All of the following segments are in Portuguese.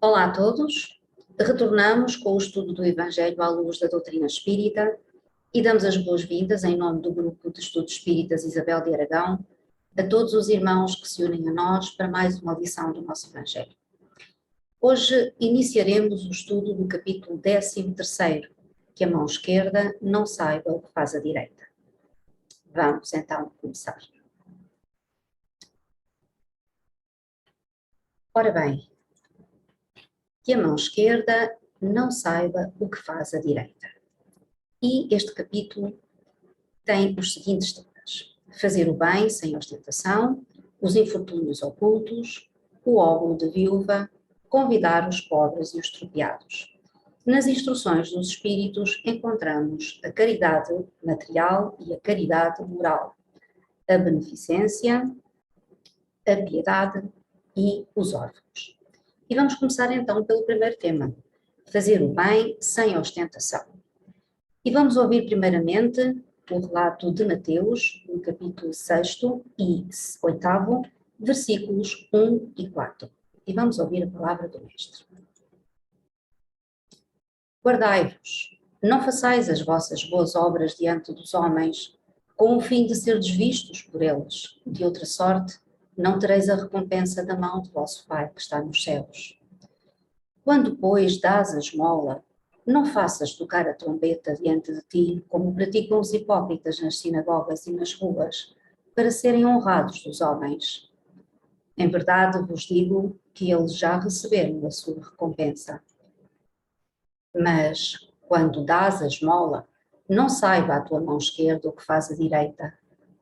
Olá a todos, retornamos com o estudo do Evangelho à luz da doutrina espírita e damos as boas-vindas em nome do Grupo de Estudos Espíritas Isabel de Aragão a todos os irmãos que se unem a nós para mais uma lição do nosso Evangelho. Hoje iniciaremos o estudo do capítulo 13º, que a mão esquerda não saiba o que faz a direita. Vamos então começar. Ora bem, que a mão esquerda não saiba o que faz a direita. E este capítulo tem os seguintes temas: fazer o bem sem ostentação, os infortúnios ocultos, o óbolo de viúva, convidar os pobres e os tropeados. Nas instruções dos espíritos encontramos a caridade material e a caridade moral, a beneficência, a piedade e os órfãos. E vamos começar então pelo primeiro tema, fazer o bem sem ostentação. E vamos ouvir primeiramente o relato de Mateus, no capítulo 6º e 8º, versículos 1 e 4. E vamos ouvir a palavra do Mestre. Guardai-vos, não façais as vossas boas obras diante dos homens, com o fim de serdes vistos por eles. De outra sorte, não tereis a recompensa da mão de vosso Pai que está nos céus. Quando, pois, dás a esmola, não faças tocar a trombeta diante de ti, como praticam os hipócritas nas sinagogas e nas ruas, para serem honrados dos homens. Em verdade vos digo que eles já receberam a sua recompensa. Mas, quando dás a esmola, não saiba a tua mão esquerda o que faz a direita,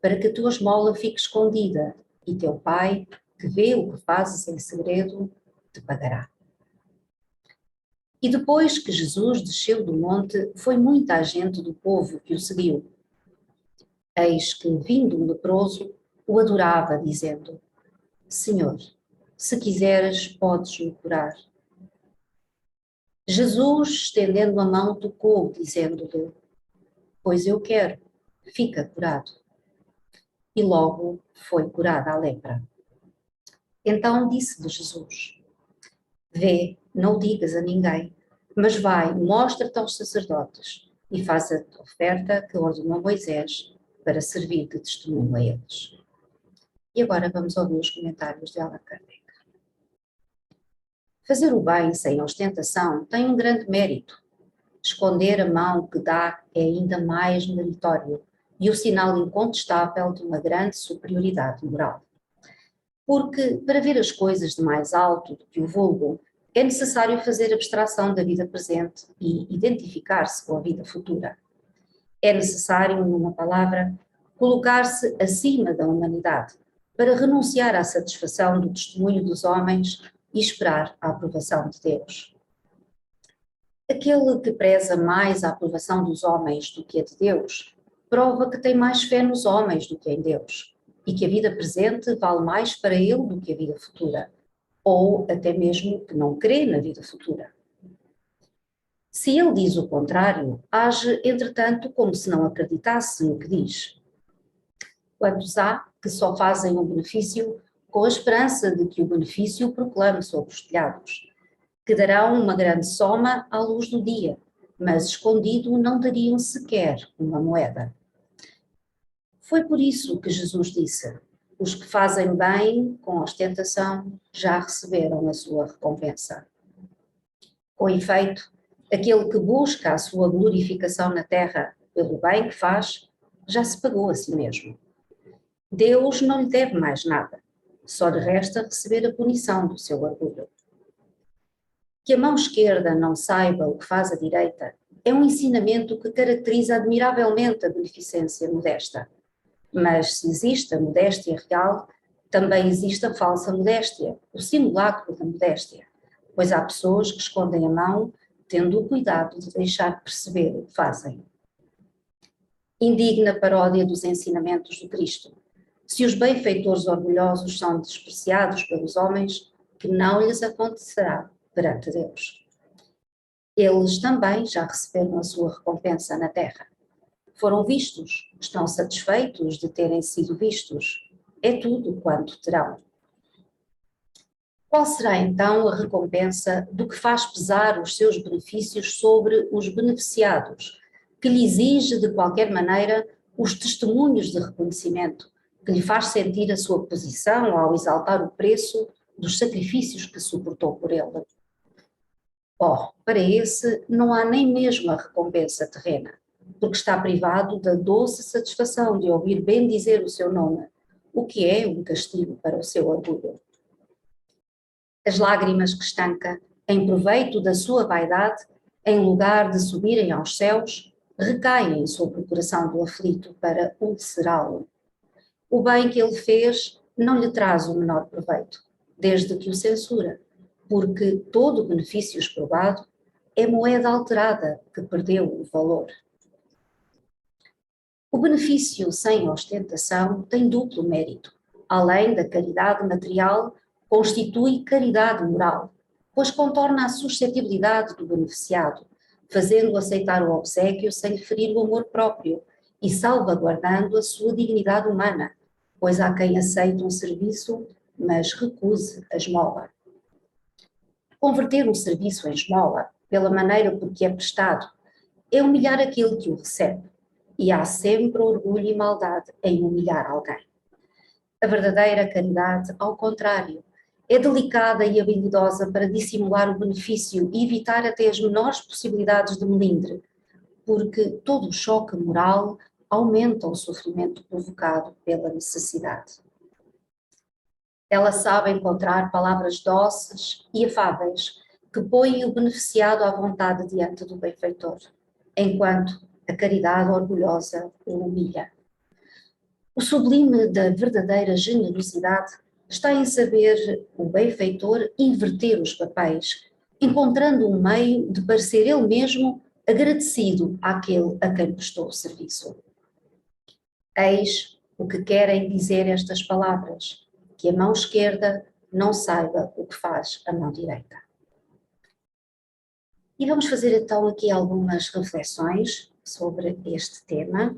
para que a tua esmola fique escondida, e teu Pai, que vê o que fazes em segredo, te pagará. E depois que Jesus desceu do monte, foi muita a gente do povo que o seguiu. Eis que, vindo um leproso, o adorava, dizendo: Senhor, se quiseres, podes-me curar. Jesus, estendendo a mão, tocou, dizendo-lhe: Pois eu quero, fica curado. E logo foi curada a lepra. Então disse-lhe Jesus: Vê, não o digas a ninguém, mas vai, mostra-te aos sacerdotes e faz a oferta que ordenou Moisés para servir de testemunho a eles. E agora vamos ouvir os comentários de Allan Kardec. Fazer o bem sem ostentação tem um grande mérito. Esconder a mão que dá é ainda mais meritório e o sinal incontestável de uma grande superioridade moral. Porque, para ver as coisas de mais alto do que o vulgo, é necessário fazer abstração da vida presente e identificar-se com a vida futura. É necessário, numa palavra, colocar-se acima da humanidade, para renunciar à satisfação do testemunho dos homens e esperar a aprovação de Deus. Aquele que preza mais a aprovação dos homens do que a de Deus, prova que tem mais fé nos homens do que em Deus, e que a vida presente vale mais para ele do que a vida futura, ou até mesmo que não crê na vida futura. Se ele diz o contrário, age, entretanto, como se não acreditasse no que diz. Quantos há que só fazem um benefício com a esperança de que o benefício proclame sobre os telhados, que darão uma grande soma à luz do dia, mas escondido não dariam sequer uma moeda. Foi por isso que Jesus disse: os que fazem bem com ostentação já receberam a sua recompensa. Com efeito, aquele que busca a sua glorificação na terra pelo bem que faz, já se pagou a si mesmo. Deus não lhe deve mais nada, só lhe resta receber a punição do seu orgulho. Que a mão esquerda não saiba o que faz a direita é um ensinamento que caracteriza admiravelmente a beneficência modesta. Mas se existe a modéstia real, também existe a falsa modéstia, o simulacro da modéstia, pois há pessoas que escondem a mão, tendo o cuidado de deixar perceber o que fazem. Indigna paródia dos ensinamentos do Cristo. Se os benfeitores orgulhosos são despreciados pelos homens, que não lhes acontecerá perante Deus. Eles também já receberam a sua recompensa na terra. Foram vistos, estão satisfeitos de terem sido vistos. É tudo quanto terão. Qual será então a recompensa do que faz pesar os seus benefícios sobre os beneficiados, que lhe exige de qualquer maneira os testemunhos de reconhecimento, que lhe faz sentir a sua posição ao exaltar o preço dos sacrifícios que suportou por ele? Oh, para esse não há nem mesmo a recompensa terrena, porque está privado da doce satisfação de ouvir bem dizer o seu nome, o que é um castigo para o seu orgulho. As lágrimas que estanca, em proveito da sua vaidade, em lugar de subirem aos céus, recaem sobre o coração do aflito para ulcerá-lo. O bem que ele fez não lhe traz o menor proveito, desde que o censura, porque todo o benefício exprobado é moeda alterada que perdeu o valor. O benefício sem ostentação tem duplo mérito. Além da caridade material, constitui caridade moral, pois contorna a suscetibilidade do beneficiado, fazendo-o aceitar o obséquio sem lhe ferir o amor próprio e salvaguardando a sua dignidade humana, pois há quem aceite um serviço, mas recuse a esmola. Converter um serviço em esmola, pela maneira por que é prestado, é humilhar aquele que o recebe, e há sempre orgulho e maldade em humilhar alguém. A verdadeira caridade, ao contrário, é delicada e habilidosa para dissimular o benefício e evitar até as menores possibilidades de melindre, porque todo o choque moral aumenta o sofrimento provocado pela necessidade. Ela sabe encontrar palavras doces e afáveis que põem o beneficiado à vontade diante do benfeitor, enquanto a caridade orgulhosa o humilha. O sublime da verdadeira generosidade está em saber o benfeitor inverter os papéis, encontrando um meio de parecer ele mesmo agradecido àquele a quem prestou o serviço. Eis o que querem dizer estas palavras, que a mão esquerda não saiba o que faz a mão direita. E vamos fazer então aqui algumas reflexões sobre este tema.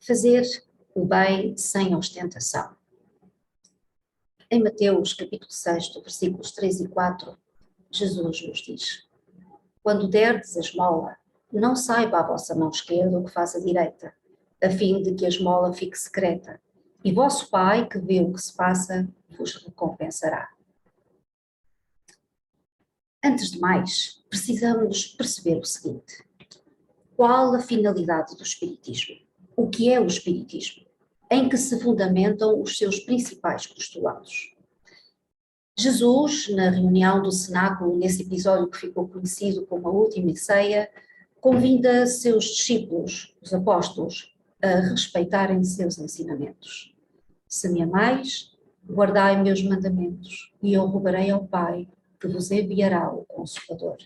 Fazer o bem sem ostentação. Em Mateus capítulo 6, versículos 3 e 4, Jesus nos diz: quando derdes a esmola, não saiba a vossa mão esquerda o que faz a direita, a fim de que a esmola fique secreta, e vosso Pai, que vê o que se passa, vos recompensará. Antes de mais, precisamos perceber o seguinte: qual a finalidade do Espiritismo? O que é o Espiritismo? Em que se fundamentam os seus principais postulados? Jesus, na reunião do cenáculo, nesse episódio que ficou conhecido como a Última Ceia, convida seus discípulos, os apóstolos, a respeitarem seus ensinamentos. Se me amais, guardai meus mandamentos, e eu rogarei ao Pai, que vos enviará o Consolador.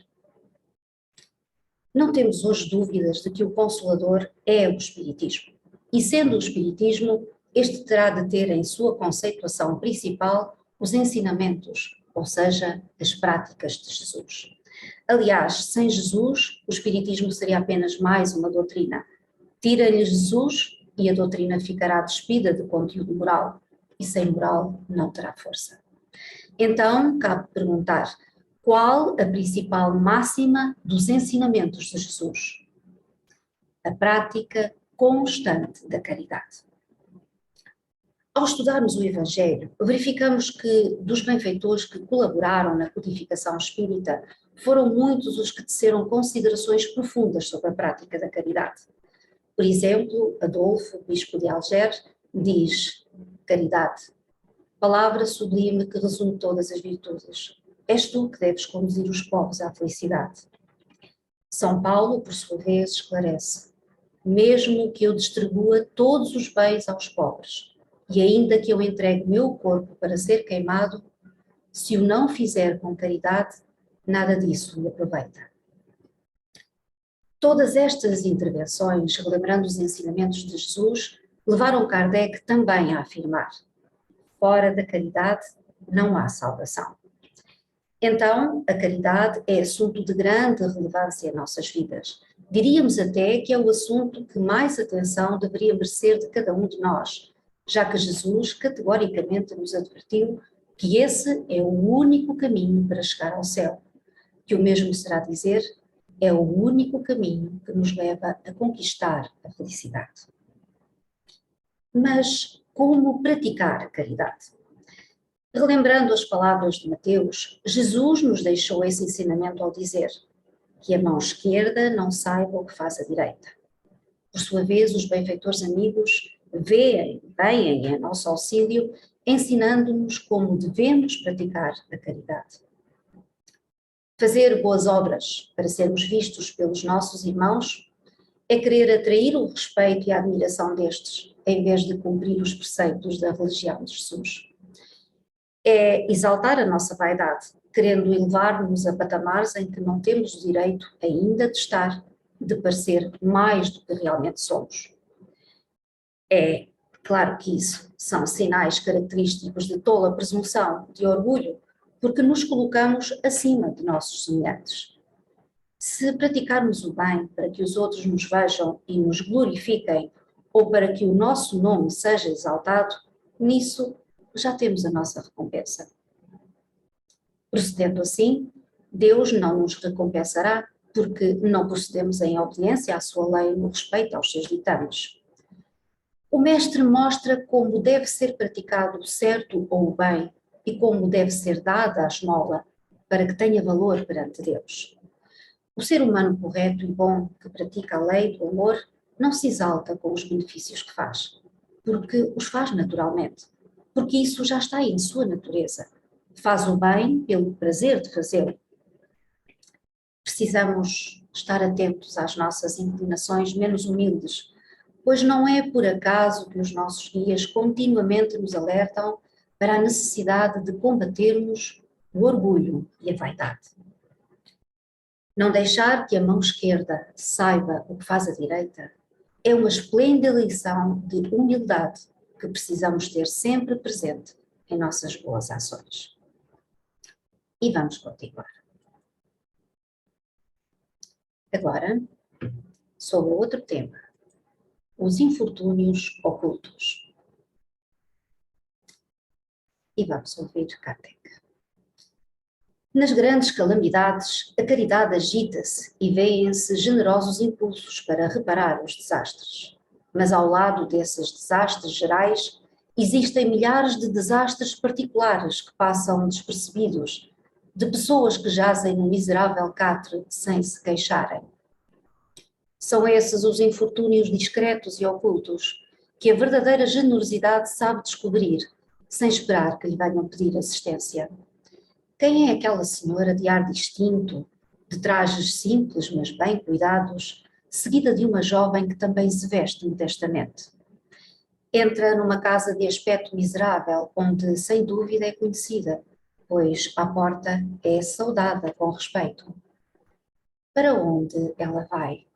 Não temos hoje dúvidas de que o Consolador é o Espiritismo. E sendo o Espiritismo, este terá de ter em sua conceituação principal os ensinamentos, ou seja, as práticas de Jesus. Aliás, sem Jesus, o Espiritismo seria apenas mais uma doutrina. Tira-lhe Jesus e a doutrina ficará despida de conteúdo moral, e sem moral não terá força. Então, cabe perguntar: qual a principal máxima dos ensinamentos de Jesus? A prática constante da caridade. Ao estudarmos o Evangelho, verificamos que dos benfeitores que colaboraram na codificação espírita, foram muitos os que teceram considerações profundas sobre a prática da caridade. Por exemplo, Adolfo, bispo de Algés, diz: caridade, palavra sublime que resume todas as virtudes. És tu que deves conduzir os povos à felicidade. São Paulo, por sua vez, esclarece: mesmo que eu distribua todos os bens aos pobres, e ainda que eu entregue meu corpo para ser queimado, se o não fizer com caridade, nada disso lhe aproveita. Todas estas intervenções, relembrando os ensinamentos de Jesus, levaram Kardec também a afirmar: fora da caridade não há salvação. Então, a caridade é assunto de grande relevância em nossas vidas, Diríamos até que é o assunto que mais atenção deveria merecer de cada um de nós, já que Jesus categoricamente nos advertiu que esse é o único caminho para chegar ao céu, que o mesmo será dizer, é o único caminho que nos leva a conquistar a felicidade. Mas como praticar a caridade? Relembrando as palavras de Mateus, Jesus nos deixou esse ensinamento ao dizer que a mão esquerda não saiba o que faz a direita. Por sua vez, os benfeitores amigos vêm em nosso auxílio, ensinando-nos como devemos praticar a caridade. Fazer boas obras para sermos vistos pelos nossos irmãos é querer atrair o respeito e a admiração destes, em vez de cumprir os preceitos da religião de Jesus. É exaltar a nossa vaidade, querendo elevar-nos a patamares em que não temos o direito ainda de estar, de parecer mais do que realmente somos. É claro que isso são sinais característicos de tola presunção, de orgulho, porque nos colocamos acima de nossos semelhantes. Se praticarmos o bem para que os outros nos vejam e nos glorifiquem, ou para que o nosso nome seja exaltado, nisso já temos a nossa recompensa. Procedendo assim, Deus não nos recompensará, porque não procedemos em obediência à sua lei no respeito aos seus ditames. O Mestre mostra como deve ser praticado o certo ou o bem e como deve ser dada a esmola para que tenha valor perante Deus. O ser humano correto e bom que pratica a lei do amor não se exalta com os benefícios que faz, porque os faz naturalmente, porque isso já está em sua natureza. Faz o bem pelo prazer de fazê-lo. Precisamos estar atentos às nossas inclinações menos humildes, pois não é por acaso que os nossos guias continuamente nos alertam para a necessidade de combatermos o orgulho e a vaidade. Não deixar que a mão esquerda saiba o que faz a direita é uma esplêndida lição de humildade que precisamos ter sempre presente em nossas boas ações. E vamos continuar. Agora, sobre outro tema, os infortúnios ocultos. E vamos ouvir Kardec. Nas grandes calamidades, a caridade agita-se e vêem-se generosos impulsos para reparar os desastres. Mas ao lado desses desastres gerais, existem milhares de desastres particulares que passam despercebidos, de pessoas que jazem no miserável catre sem se queixarem. São esses os infortúnios discretos e ocultos que a verdadeira generosidade sabe descobrir, sem esperar que lhe venham pedir assistência. Quem é aquela senhora de ar distinto, de trajes simples mas bem cuidados, seguida de uma jovem que também se veste modestamente? Entra numa casa de aspecto miserável, onde sem dúvida é conhecida, pois à porta é saudada com respeito. Para onde ela vai?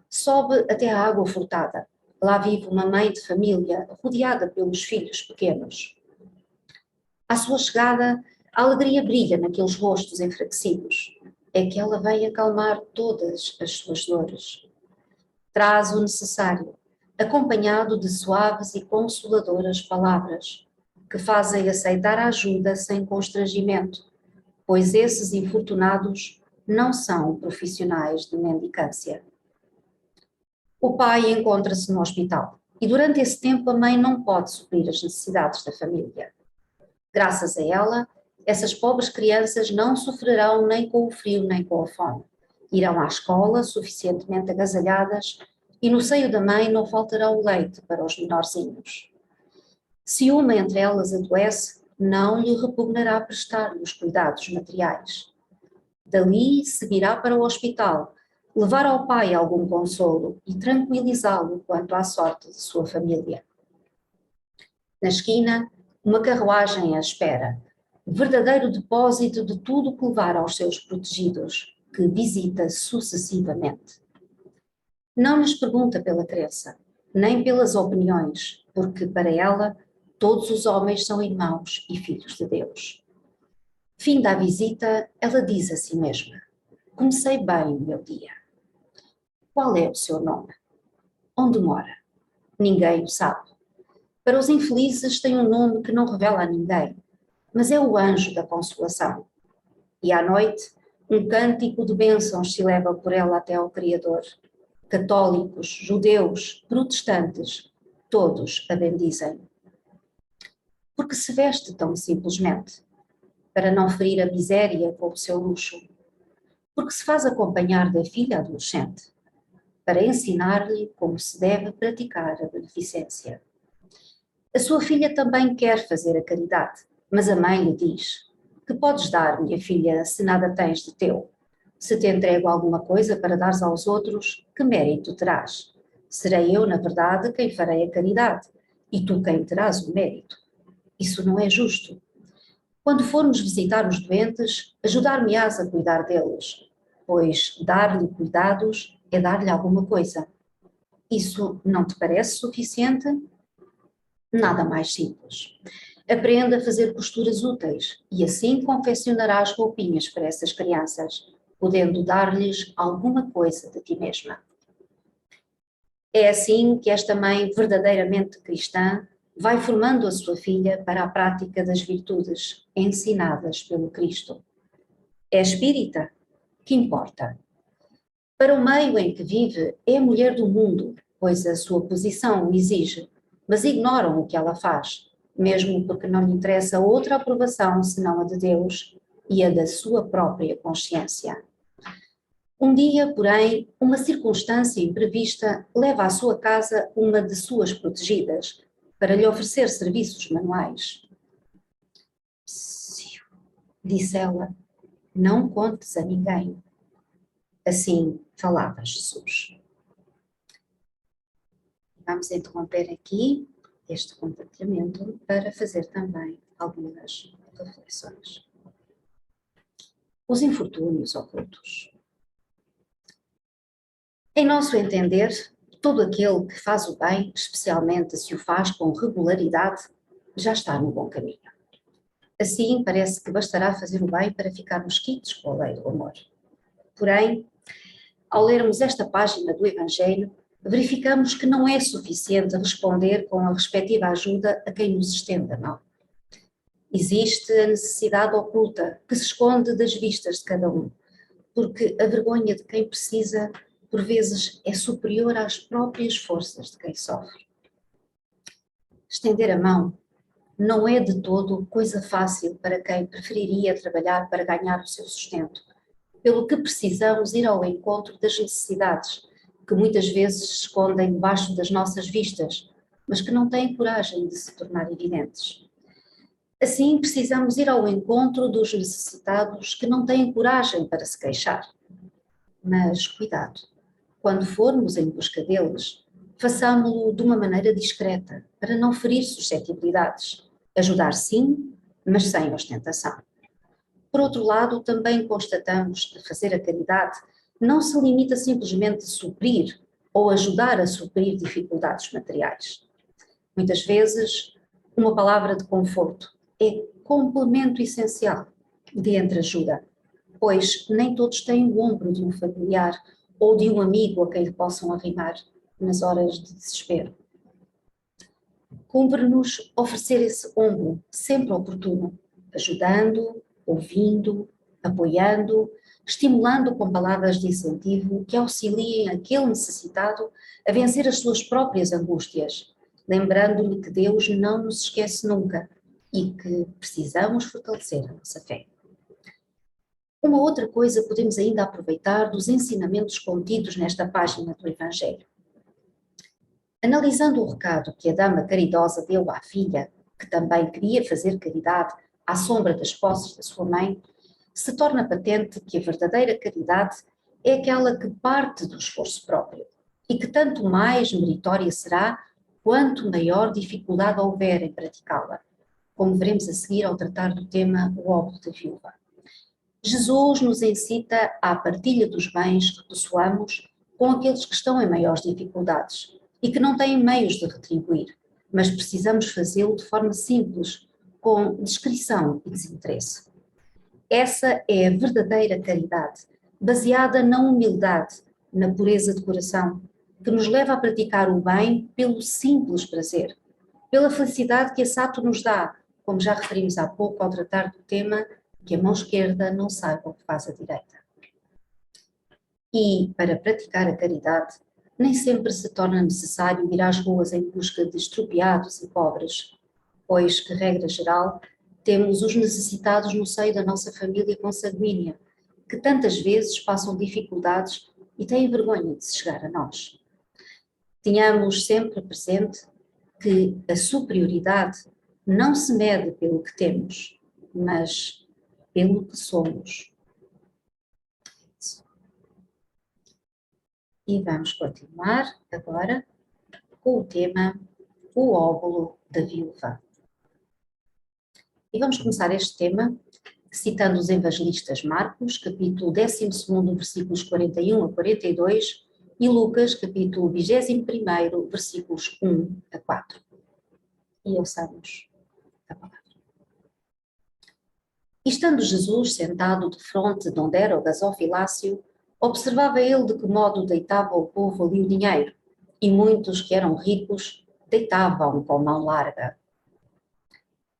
Sobe até a água furtada. Lá vive uma mãe de família, rodeada pelos filhos pequenos. À sua chegada, a alegria brilha naqueles rostos enfraquecidos. É que ela vem acalmar todas as suas dores. Traz o necessário, acompanhado de suaves e consoladoras palavras, que fazem aceitar a ajuda sem constrangimento, pois esses infortunados não são profissionais de mendicância. O pai encontra-se no hospital e durante esse tempo a mãe não pode suprir as necessidades da família. Graças a ela, essas pobres crianças não sofrerão nem com o frio nem com a fome. Irão à escola suficientemente agasalhadas e no seio da mãe não faltará o leite para os menorzinhos. Se uma entre elas adoece, não lhe repugnará prestar-lhe os cuidados materiais. Dali seguirá para o hospital, levar ao pai algum consolo e tranquilizá-lo quanto à sorte de sua família. Na esquina, uma carruagem à espera, verdadeiro depósito de tudo o que levar aos seus protegidos, que visita sucessivamente. Não lhes pergunta pela crença, nem pelas opiniões, porque para ela todos os homens são irmãos e filhos de Deus. Finda a visita, ela diz a si mesma: comecei bem o meu dia. Qual é o seu nome? Onde mora? Ninguém o sabe. Para os infelizes tem um nome que não revela a ninguém, mas é o anjo da consolação. E à noite, um cântico de bênçãos se eleva por ela até ao Criador. Católicos, judeus, protestantes, todos a bendizem. Porque se veste tão simplesmente? Para não ferir a miséria com o seu luxo. Porque se faz acompanhar da filha adolescente? Para ensinar-lhe como se deve praticar a beneficência. A sua filha também quer fazer a caridade, mas a mãe lhe diz: que podes dar, minha filha, se nada tens de teu? Se te entrego alguma coisa para dares aos outros, que mérito terás? Serei eu, na verdade, quem farei a caridade, e tu quem terás o mérito. Isso não é justo. Quando formos visitar os doentes, ajudar-me-ás a cuidar deles, pois dar-lhe cuidados é dar-lhe alguma coisa. Isso não te parece suficiente? Nada mais simples. Aprenda a fazer costuras úteis e assim confeccionarás roupinhas para essas crianças, podendo dar-lhes alguma coisa de ti mesma. É assim que esta mãe verdadeiramente cristã vai formando a sua filha para a prática das virtudes ensinadas pelo Cristo. É espírita? Que importa? Para o meio em que vive, é a mulher do mundo, pois a sua posição o exige, mas ignoram o que ela faz, mesmo porque não lhe interessa outra aprovação senão a de Deus e a da sua própria consciência. Um dia, porém, uma circunstância imprevista leva à sua casa uma de suas protegidas para lhe oferecer serviços manuais. Psiu, disse ela, não contes a ninguém. Assim falava Jesus. Vamos interromper aqui este compartilhamento para fazer também algumas reflexões. Os infortúnios ocultos. Em nosso entender, todo aquele que faz o bem, especialmente se o faz com regularidade, já está no bom caminho. Assim, parece que bastará fazer o bem para ficarmos quites com a lei do amor. Porém, ao lermos esta página do Evangelho, verificamos que não é suficiente responder com a respectiva ajuda a quem nos estende a mão. Existe a necessidade oculta que se esconde das vistas de cada um, porque a vergonha de quem precisa, por vezes, é superior às próprias forças de quem sofre. Estender a mão não é de todo coisa fácil para quem preferiria trabalhar para ganhar o seu sustento, pelo que precisamos ir ao encontro das necessidades, que muitas vezes se escondem debaixo das nossas vistas, mas que não têm coragem de se tornar evidentes. Assim, precisamos ir ao encontro dos necessitados que não têm coragem para se queixar. Mas cuidado, quando formos em busca deles, façamo-lo de uma maneira discreta, para não ferir suscetibilidades. Ajudar sim, mas sem ostentação. Por outro lado, também constatamos que fazer a caridade não se limita simplesmente a suprir ou ajudar a suprir dificuldades materiais. Muitas vezes, uma palavra de conforto é complemento essencial de entreajuda, pois nem todos têm o ombro de um familiar ou de um amigo a quem lhe possam arrimar nas horas de desespero. Cumpre-nos oferecer esse ombro sempre oportuno, ajudando, ouvindo, apoiando, estimulando com palavras de incentivo que auxiliem aquele necessitado a vencer as suas próprias angústias, lembrando-lhe que Deus não nos esquece nunca e que precisamos fortalecer a nossa fé. Uma outra coisa podemos ainda aproveitar dos ensinamentos contidos nesta página do Evangelho. Analisando o recado que a dama caridosa deu à filha, que também queria fazer caridade à sombra das posses da sua mãe, se torna patente que a verdadeira caridade é aquela que parte do esforço próprio e que tanto mais meritória será quanto maior dificuldade houver em praticá-la, como veremos a seguir ao tratar do tema o óbolo da viúva. Jesus nos incita à partilha dos bens que possuamos com aqueles que estão em maiores dificuldades e que não têm meios de retribuir, mas precisamos fazê-lo de forma simples, com discrição e desinteresse. Essa é a verdadeira caridade, baseada na humildade, na pureza de coração, que nos leva a praticar o bem pelo simples prazer, pela felicidade que esse ato nos dá, como já referimos há pouco ao tratar do tema que a mão esquerda não saiba o que faz a direita. E, para praticar a caridade, nem sempre se torna necessário ir às ruas em busca de estropiados e pobres, pois que, regra geral, temos os necessitados no seio da nossa família consanguínea, que tantas vezes passam dificuldades e têm vergonha de se chegar a nós. Tenhamos sempre presente que a superioridade não se mede pelo que temos, mas pelo que somos. E vamos continuar agora com o tema O Óbolo da Viúva. E vamos começar este tema citando os evangelistas Marcos, capítulo 12, versículos 41 a 42, e Lucas, capítulo 21, versículos 1 a 4. E ouçamos a palavra. E estando Jesus sentado defronte de onde era o gasofilácio, observava ele de que modo deitava o povo ali o dinheiro, e muitos que eram ricos deitavam com mão larga.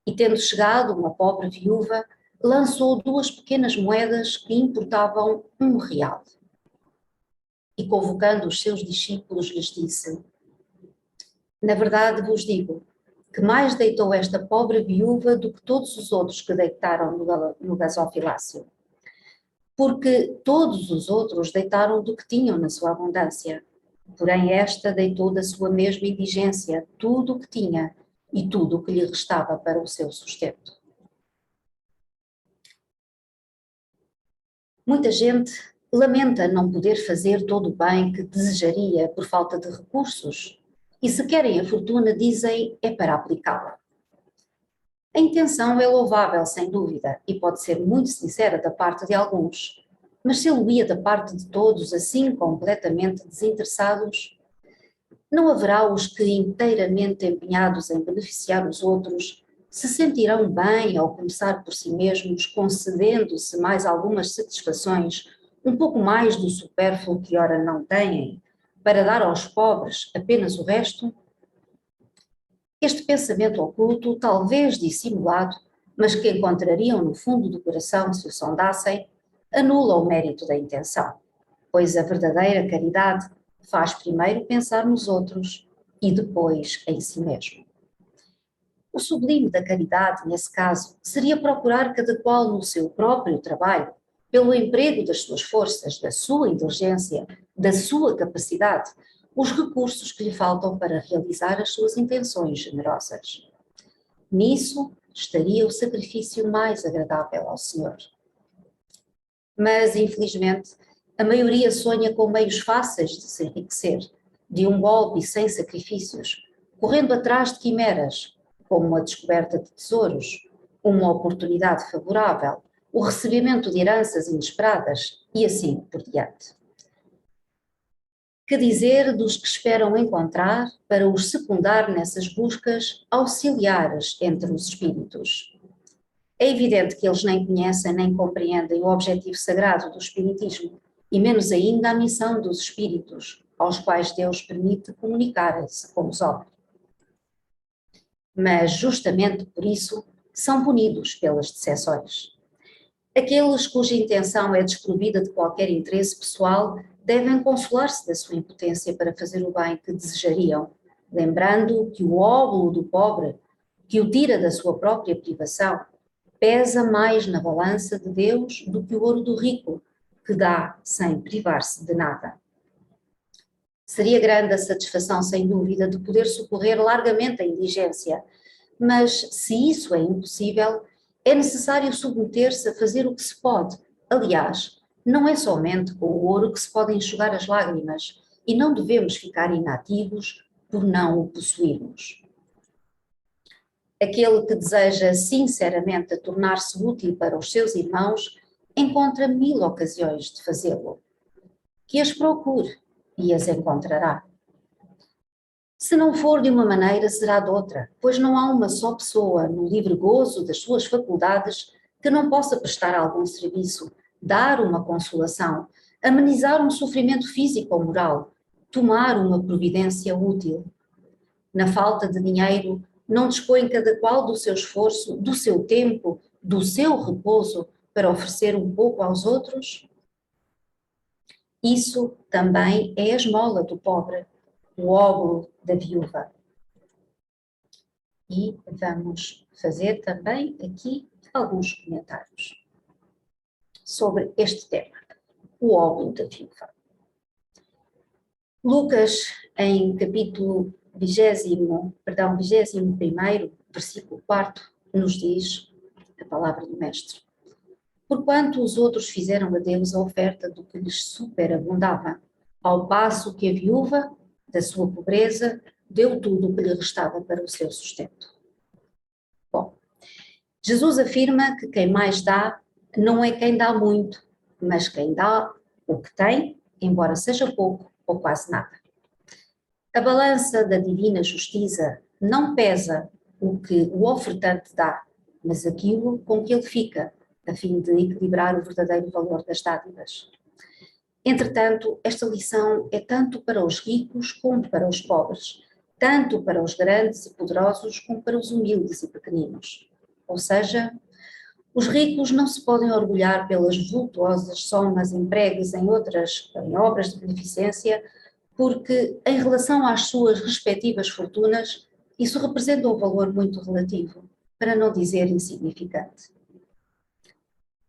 E tendo chegado uma pobre viúva, lançou 2 pequenas moedas que importavam R$ 1. E convocando os seus discípulos lhes disse: Na verdade vos digo, que mais deitou esta pobre viúva do que todos os outros que deitaram no gasofilácio. Porque todos os outros deitaram do que tinham na sua abundância, porém esta deitou da sua mesma indigência tudo o que tinha e tudo o que lhe restava para o seu sustento. Muita gente lamenta não poder fazer todo o bem que desejaria por falta de recursos, e se querem a fortuna, dizem, é para aplicá-la. A intenção é louvável, sem dúvida, e pode ser muito sincera da parte de alguns, mas se ele da parte de todos assim completamente desinteressados, não haverá os que, inteiramente empenhados em beneficiar os outros, se sentirão bem ao começar por si mesmos, concedendo-se mais algumas satisfações, um pouco mais do supérfluo que ora não têm, para dar aos pobres apenas o resto? Este pensamento oculto, talvez dissimulado, mas que encontrariam no fundo do coração se o sondassem, anula o mérito da intenção, pois a verdadeira caridade faz primeiro pensar nos outros e depois em si mesmo. O sublime da caridade, nesse caso, seria procurar cada qual no seu próprio trabalho, pelo emprego das suas forças, da sua inteligência, da sua capacidade, os recursos que lhe faltam para realizar as suas intenções generosas. Nisso estaria o sacrifício mais agradável ao Senhor. Mas, infelizmente, a maioria sonha com meios fáceis de se enriquecer, de um golpe sem sacrifícios, correndo atrás de quimeras, como a descoberta de tesouros, uma oportunidade favorável, o recebimento de heranças inesperadas e assim por diante. Que dizer dos que esperam encontrar, para os secundar nessas buscas, auxiliares entre os espíritos? É evidente que eles nem conhecem nem compreendem o objetivo sagrado do espiritismo, e menos ainda a missão dos espíritos, aos quais Deus permite comunicar-se com os homens. Mas, justamente por isso, são punidos pelas decepções. Aqueles cuja intenção é desprovida de qualquer interesse pessoal devem consolar-se da sua impotência para fazer o bem que desejariam, lembrando que o óbolo do pobre, que o tira da sua própria privação, pesa mais na balança de Deus do que o ouro do rico, que dá sem privar-se de nada. Seria grande a satisfação, sem dúvida, de poder socorrer largamente a indigência, mas se isso é impossível, é necessário submeter-se a fazer o que se pode. Aliás, não é somente com o ouro que se podem enxugar as lágrimas, e não devemos ficar inativos por não o possuirmos. Aquele que deseja sinceramente tornar-se útil para os seus irmãos encontra 1000 ocasiões de fazê-lo. Que as procure e as encontrará. Se não for de uma maneira, será de outra, pois não há uma só pessoa no livre gozo das suas faculdades que não possa prestar algum serviço, dar uma consolação, amenizar um sofrimento físico ou moral, tomar uma providência útil. Na falta de dinheiro, não dispõe cada qual do seu esforço, do seu tempo, do seu repouso para oferecer um pouco aos outros? Isso também é a esmola do pobre, o óbolo da viúva. E vamos fazer também aqui alguns comentários sobre este tema, o óbolo da viúva. Lucas, em capítulo 21, versículo 4, nos diz a palavra do Mestre: porquanto os outros fizeram a Deus a oferta do que lhes superabundava, ao passo que a viúva, da sua pobreza, deu tudo o que lhe restava para o seu sustento. Bom, Jesus afirma que quem mais dá não é quem dá muito, mas quem dá o que tem, embora seja pouco ou quase nada. A balança da divina justiça não pesa o que o ofertante dá, mas aquilo com que ele fica, a fim de equilibrar o verdadeiro valor das dádivas. Entretanto, esta lição é tanto para os ricos como para os pobres, tanto para os grandes e poderosos como para os humildes e pequeninos. Ou seja, os ricos não se podem orgulhar pelas vultuosas somas empregues em obras de beneficência, porque, em relação às suas respectivas fortunas, isso representa um valor muito relativo, para não dizer insignificante.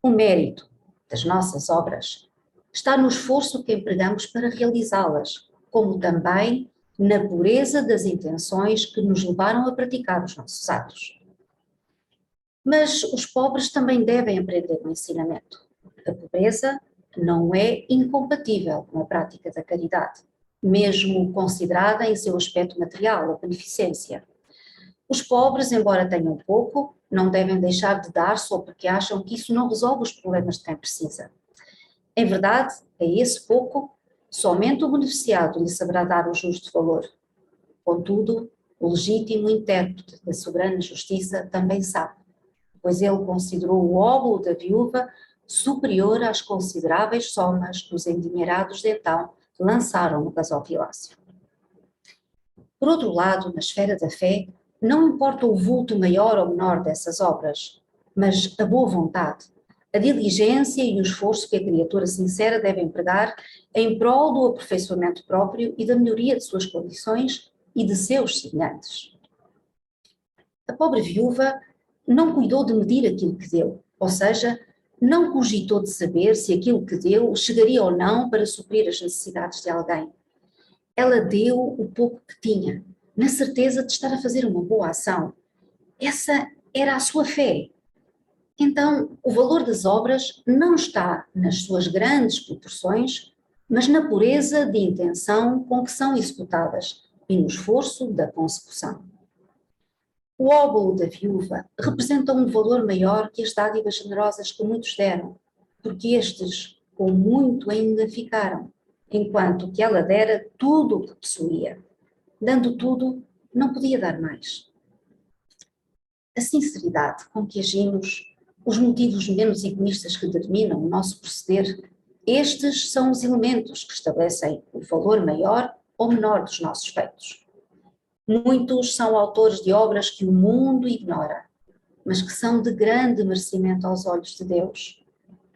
O mérito das nossas obras está no esforço que empregamos para realizá-las, como também na pureza das intenções que nos levaram a praticar os nossos atos. Mas os pobres também devem aprender o ensinamento. A pobreza não é incompatível com a prática da caridade, mesmo considerada em seu aspecto material, a beneficência. Os pobres, embora tenham pouco, não devem deixar de dar só porque acham que isso não resolve os problemas de quem precisa. Em verdade, a esse pouco, somente o beneficiado lhe saberá dar o justo valor. Contudo, o legítimo intérprete da soberana justiça também sabe, pois ele considerou o óbolo da viúva superior às consideráveis somas que os endinheirados de então lançaram no gasofilácio. Por outro lado, na esfera da fé, não importa o vulto maior ou menor dessas obras, mas a boa vontade, a diligência e o esforço que a criatura sincera deve empregar em prol do aperfeiçoamento próprio e da melhoria de suas condições e de seus semelhantes. A pobre viúva não cuidou de medir aquilo que deu, ou seja, não cogitou de saber se aquilo que deu chegaria ou não para suprir as necessidades de alguém. Ela deu o pouco que tinha, na certeza de estar a fazer uma boa ação. Essa era a sua fé. Então, o valor das obras não está nas suas grandes proporções, mas na pureza de intenção com que são executadas e no esforço da consecução. O óbolo da viúva representa um valor maior que as dádivas generosas que muitos deram, porque estes, com muito, ainda ficaram, enquanto que ela dera tudo o que possuía. Dando tudo, não podia dar mais. A sinceridade com que agimos, os motivos menos egoístas que determinam o nosso proceder, estes são os elementos que estabelecem o valor maior ou menor dos nossos feitos. Muitos são autores de obras que o mundo ignora, mas que são de grande merecimento aos olhos de Deus.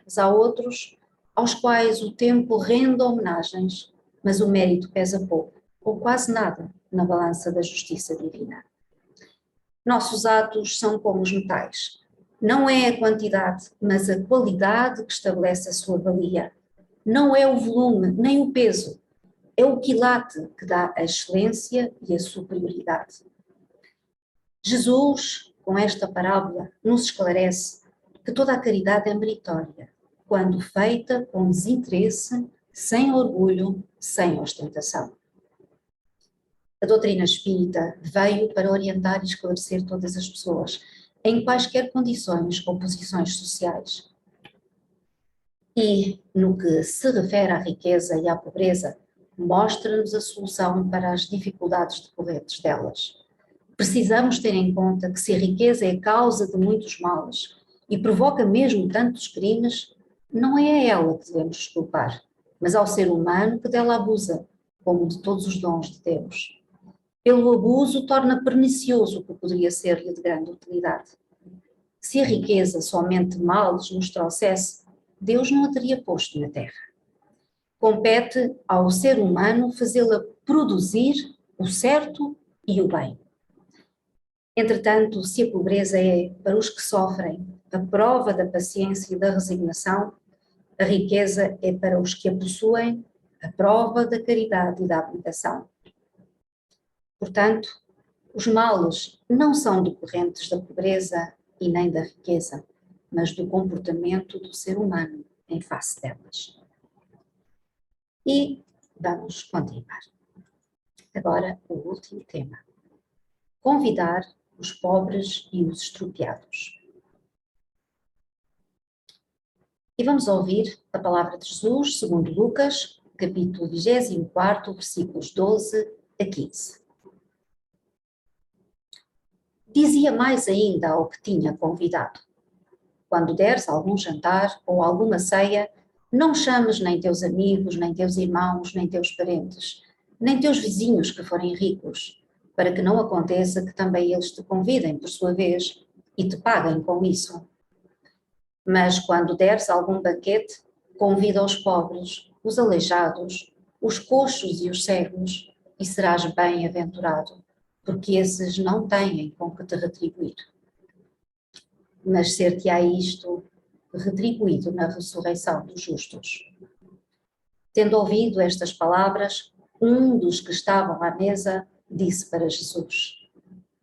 Mas há outros aos quais o tempo rende homenagens, mas o mérito pesa pouco, ou quase nada, na balança da justiça divina. Nossos atos são como os metais. Não é a quantidade, mas a qualidade que estabelece a sua valia. Não é o volume, nem o peso. É o quilate que dá a excelência e a superioridade. Jesus, com esta parábola, nos esclarece que toda a caridade é meritória, quando feita com desinteresse, sem orgulho, sem ostentação. A doutrina espírita veio para orientar e esclarecer todas as pessoas, em quaisquer condições ou posições sociais. E, no que se refere à riqueza e à pobreza, mostra-nos a solução para as dificuldades decorrentes delas. Precisamos ter em conta que se a riqueza é causa de muitos males e provoca mesmo tantos crimes, não é a ela que devemos culpar, mas ao ser humano que dela abusa, como de todos os dons de Deus. Pelo abuso torna pernicioso o que poderia ser-lhe de grande utilidade. Se a riqueza somente males nos trouxesse, Deus não a teria posto na terra. Compete ao ser humano fazê-la produzir o certo e o bem. Entretanto, se a pobreza é, para os que sofrem, a prova da paciência e da resignação, a riqueza é, para os que a possuem, a prova da caridade e da abnegação. Portanto, os males não são decorrentes da pobreza e nem da riqueza, mas do comportamento do ser humano em face delas. E vamos continuar. Agora, o último tema. Convidar os pobres e os estropiados. E vamos ouvir a palavra de Jesus, segundo Lucas, capítulo 24, versículos 12 a 15. Dizia mais ainda ao que tinha convidado: quando deres algum jantar ou alguma ceia, não chames nem teus amigos, nem teus irmãos, nem teus parentes, nem teus vizinhos que forem ricos, para que não aconteça que também eles te convidem por sua vez e te paguem com isso. Mas quando deres algum banquete, convida os pobres, os aleijados, os coxos e os cegos, e serás bem-aventurado, porque esses não têm com que te retribuir. Mas ser-te-á isto retribuído na ressurreição dos justos. Tendo ouvido estas palavras, um dos que estavam à mesa disse para Jesus: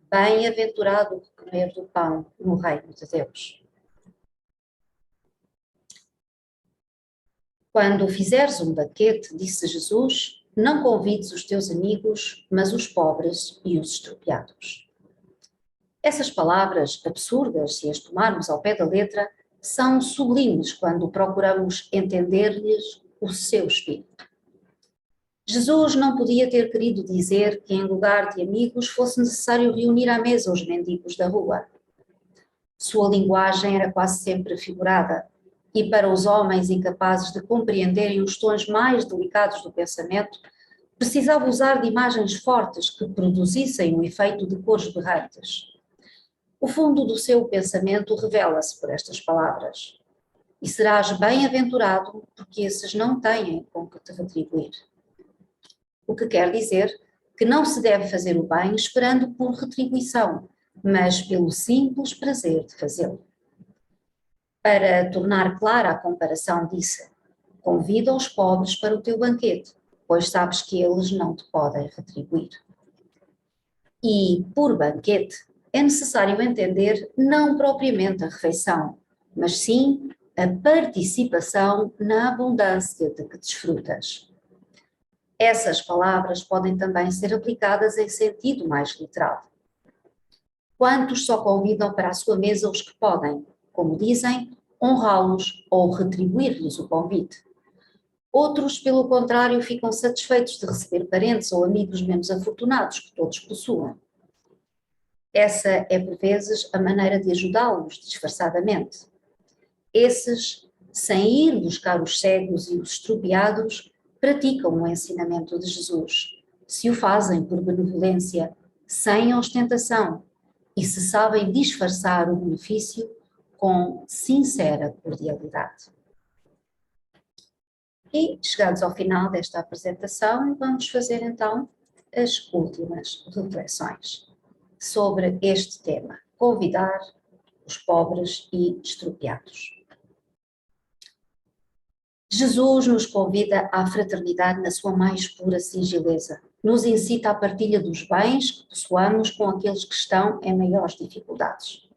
bem-aventurado o que comer do pão no reino de Deus. Quando fizeres um banquete, disse Jesus, não convides os teus amigos, mas os pobres e os estropiados. Essas palavras, absurdas se as tomarmos ao pé da letra, são sublimes quando procuramos entender-lhes o seu espírito. Jesus não podia ter querido dizer que em lugar de amigos fosse necessário reunir à mesa os mendigos da rua. Sua linguagem era quase sempre figurada, e para os homens incapazes de compreenderem os tons mais delicados do pensamento, precisava usar de imagens fortes que produzissem um efeito de cores berrantes. O fundo do seu pensamento revela-se por estas palavras: e serás bem-aventurado, porque esses não têm com que te retribuir. O que quer dizer que não se deve fazer o bem esperando por retribuição, mas pelo simples prazer de fazê-lo. Para tornar clara a comparação, disse: convida os pobres para o teu banquete, pois sabes que eles não te podem retribuir. E, por banquete, é necessário entender não propriamente a refeição, mas sim a participação na abundância de que desfrutas. Essas palavras podem também ser aplicadas em sentido mais literal. Quantos só convidam para a sua mesa os que podem, como dizem, honrá-los ou retribuir-lhes o convite? Outros, pelo contrário, ficam satisfeitos de receber parentes ou amigos menos afortunados que todos possuam. Essa é, por vezes, a maneira de ajudá-los disfarçadamente. Esses, sem ir buscar os cegos e os estropiados, praticam o ensinamento de Jesus, se o fazem por benevolência, sem ostentação, e se sabem disfarçar o benefício com sincera cordialidade. E, chegados ao final desta apresentação, vamos fazer então as últimas reflexões sobre este tema: convidar os pobres e estropiados. Jesus nos convida à fraternidade na sua mais pura singeleza, nos incita à partilha dos bens que possuamos com aqueles que estão em maiores dificuldades.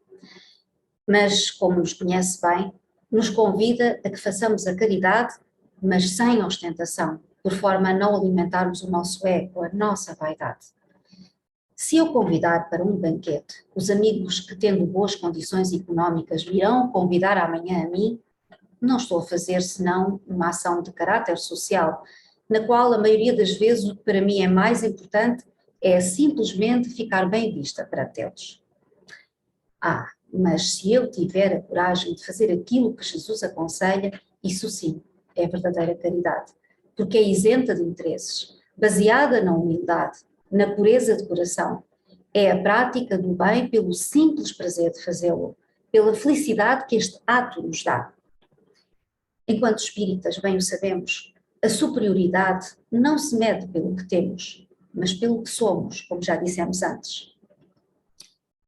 Mas, como nos conhece bem, nos convida a que façamos a caridade, mas sem ostentação, por forma a não alimentarmos o nosso ego, a nossa vaidade. Se eu convidar para um banquete os amigos que, tendo boas condições económicas, virão convidar amanhã a mim, não estou a fazer senão uma ação de caráter social, na qual a maioria das vezes o que para mim é mais importante é simplesmente ficar bem vista perante eles. Mas se eu tiver a coragem de fazer aquilo que Jesus aconselha, isso sim é verdadeira caridade. porque é isenta de interesses, baseada na humildade, na pureza de coração. É a prática do bem pelo simples prazer de fazê-lo, pela felicidade que este ato nos dá. Enquanto espíritas, bem o sabemos, a superioridade não se mede pelo que temos, mas pelo que somos, como já dissemos antes.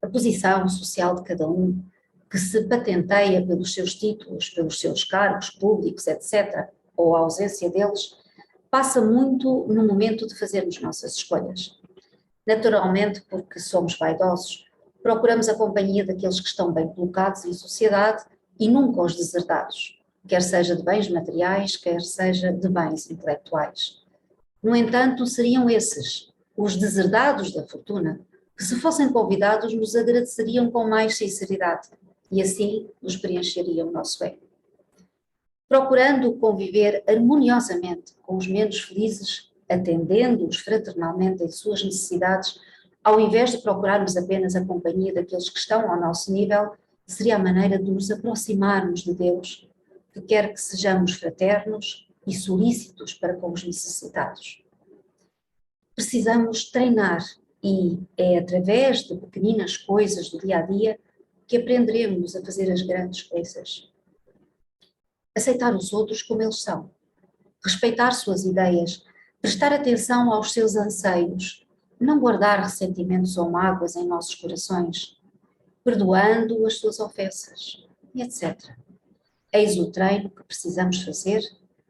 A posição social de cada um, que se patenteia pelos seus títulos, pelos seus cargos públicos, etc., ou a ausência deles, passa muito no momento de fazermos nossas escolhas. Naturalmente, porque somos vaidosos, procuramos a companhia daqueles que estão bem colocados em sociedade e nunca os deserdados, quer seja de bens materiais, quer seja de bens intelectuais. No entanto, seriam esses, os deserdados da fortuna, que se fossem convidados nos agradeceriam com mais sinceridade e assim nos preencheria o nosso ego. Procurando conviver harmoniosamente com os menos felizes, atendendo-os fraternalmente em suas necessidades, ao invés de procurarmos apenas a companhia daqueles que estão ao nosso nível, seria a maneira de nos aproximarmos de Deus, que quer que sejamos fraternos e solícitos para com os necessitados. Precisamos treinar e é através de pequeninas coisas do dia a dia que aprenderemos a fazer as grandes coisas. Aceitar os outros como eles são, respeitar suas ideias, prestar atenção aos seus anseios, não guardar ressentimentos ou mágoas em nossos corações, perdoando as suas ofensas, etc. Eis o treino que precisamos fazer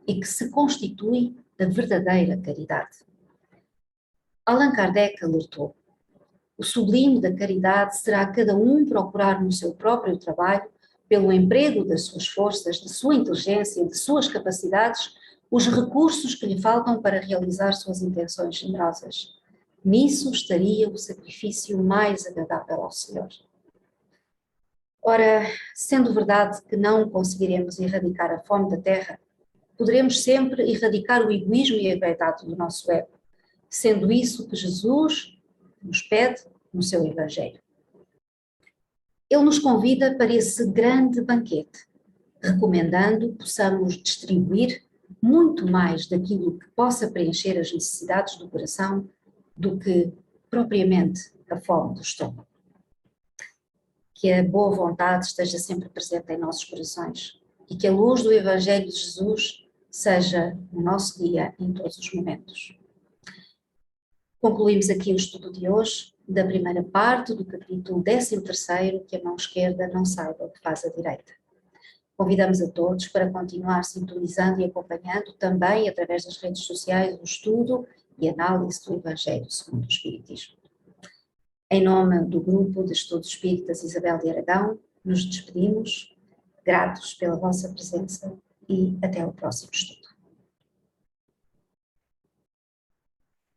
e que se constitui a verdadeira caridade. Allan Kardec alertou: o sublime da caridade será cada um procurar no seu próprio trabalho, pelo emprego das suas forças, de sua inteligência, de suas capacidades, os recursos que lhe faltam para realizar suas intenções generosas. Nisso estaria o sacrifício mais agradável ao Senhor. Ora, sendo verdade que não conseguiremos erradicar a fome da terra, poderemos sempre erradicar o egoísmo e a vaidade do nosso ego, sendo isso que Jesus nos pede no seu Evangelho. Ele nos convida para esse grande banquete, recomendando que possamos distribuir muito mais daquilo que possa preencher as necessidades do coração do que propriamente a fome do estômago. Que a boa vontade esteja sempre presente em nossos corações e que a luz do Evangelho de Jesus seja o nosso guia em todos os momentos. Concluímos aqui o estudo de hoje, da primeira parte do capítulo 13º, que a mão esquerda não saiba o que faz a direita. Convidamos a todos para continuar sintonizando e acompanhando também através das redes sociais o estudo e análise do Evangelho segundo o Espiritismo. Em nome do Grupo de Estudos Espíritas Isabel de Aragão, nos despedimos, gratos pela vossa presença e até ao próximo estudo.